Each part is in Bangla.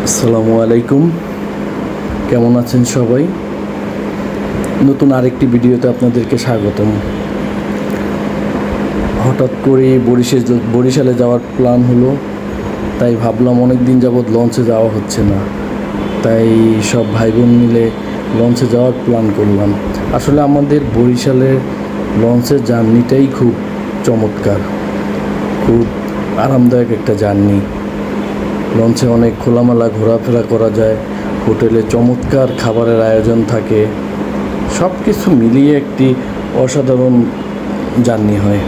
আসসালামু আলাইকুম। কেমন আছেন সবাই? নতুন আরেকটি ভিডিওতে আপনাদেরকে স্বাগতম। হঠাৎ করে বরিশালে যাওয়ার প্ল্যান হলো, তাই ভাবলাম অনেক দিন যাবৎ লঞ্চে যাওয়া হচ্ছে না, তাই সব ভাই বোন মিলে লঞ্চে যাওয়ার প্ল্যান করলাম। আসলে আমাদের বরিশালের লঞ্চের জার্নিটাই খুব চমৎকার, খুব আরামদায়ক একটা জার্নি। লঞ্চে অনেক খোলামেলা ঘোরাফেরা করা যায়, হোটেলে চমৎকার খাবারের আয়োজন থাকে, সব কিছু মিলিয়ে একটি অসাধারণ জার্নি হয়।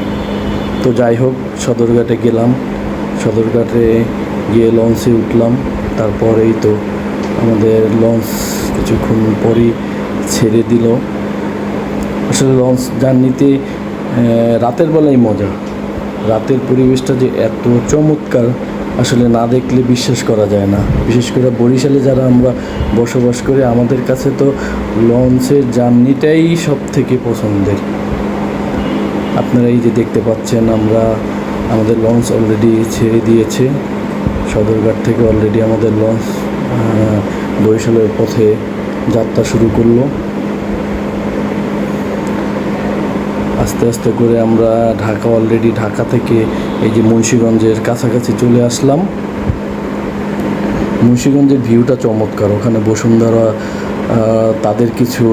তো যাই হোক, সদরঘাটে গেলাম, সদরঘাটে গিয়ে লঞ্চে উঠলাম। তারপরেই তো আমাদের লঞ্চ কিছুক্ষণ পরই ছেড়ে দিল। আসলে লঞ্চ জার্নিতে রাতের বেলায় মজা, রাতের পরিবেশটা যে এত চমৎকার আসলে না দেখলে বিশ্বাস করা যায় না। বিশেষ করে বরিশালে যারা আমরা বসবাস করি, আমাদের কাছে তো লঞ্চের জার্নিটাই সব থেকে পছন্দের। আপনারা এই যে দেখতে পাচ্ছেন, আমাদের লঞ্চ অলরেডি ছেড়ে দিয়েছে। সদরঘাট থেকে অলরেডি আমাদের লঞ্চ বরিশালের পথে যাত্রা শুরু করলো। আস্তে আস্তে করে আমরা ঢাকা থেকে এই যে মুন্সিগঞ্জের কাছাকাছি চলে আসলাম। মুন্সিগঞ্জের ভিউটা চমৎকার। ওখানে বসুন্ধরা তাদের কিছু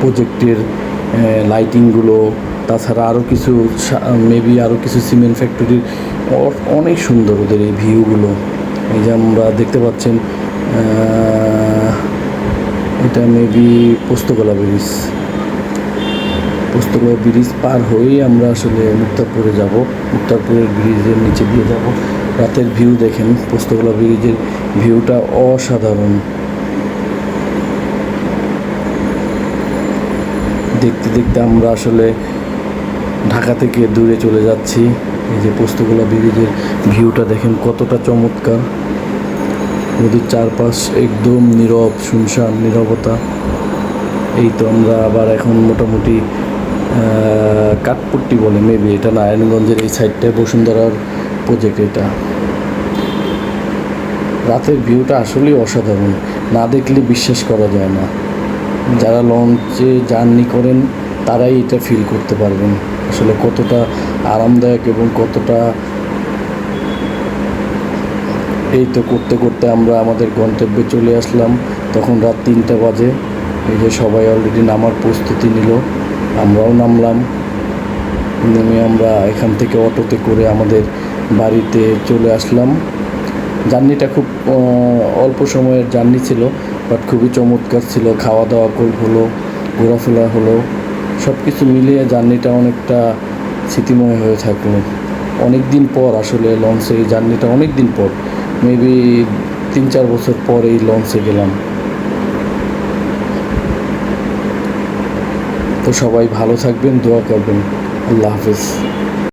প্রজেক্টের লাইটিংগুলো, তাছাড়া আরও কিছু আরও কিছু সিমেন্ট ফ্যাক্টরির অনেক সুন্দর ওদের এই ভিউগুলো। এই যে আমরা দেখতে পাচ্ছেন, এটা পোস্তগোলা ব্রিজ পার হয়েই আমরা আসলে মুক্তারপুরে যাব। মুক্তারপুরের ব্রিজের নিচে দিয়ে যাব। রাতের ভিউ দেখেন, পোস্তগোলা ব্রিজের ভিউটা অসাধারণ। দেখতে দেখতে আমরা আসলে ঢাকা থেকে দূরে চলে যাচ্ছি। এই যে পোস্তগোলা ব্রিজের ভিউটা দেখেন কতটা চমৎকার। নদীর চারপাশ একদম নীরব, শুনশান নীরবতা। এই তো আমরা আবার এখন মোটামুটি কাঠপট্টি বলে, এটা নারায়ণগঞ্জের এই সাইডটায় বসুন্ধরার প্রজেক্ট। এটা রাতের ভিউটা আসলেই অসাধারণ, না দেখলে বিশ্বাস করা যায় না। যারা লঞ্চে জার্নি করেন তারাই এটা ফিল করতে পারবেন আসলে কতটা আরামদায়ক এবং কতটা। এই তো করতে করতে আমরা আমাদের গন্তব্যে চলে আসলাম। তখন রাত 3টা বাজে। এই যে সবাই অলরেডি নামার প্রস্তুতি নিল, আমরাও নামলাম। নেমে আমরা এখান থেকে অটোতে করে আমাদের বাড়িতে চলে আসলাম। জার্নিটা খুব অল্প সময়ের জার্নি ছিল, বাট খুবই চমৎকার ছিল। খাওয়া দাওয়া হলো, ঘোরাফেরা হলো, সব কিছু মিলিয়ে জার্নিটা অনেকটা স্মৃতিময় হয়ে থাকলো। অনেক দিন পর আসলে লঞ্চে এই জার্নিটা, অনেক দিন পর, 3-4 বছর পর এই লঞ্চে গেলাম। তো সবাই ভালো থাকবেন, দোয়া করবেন। আল্লাহ হাফেজ।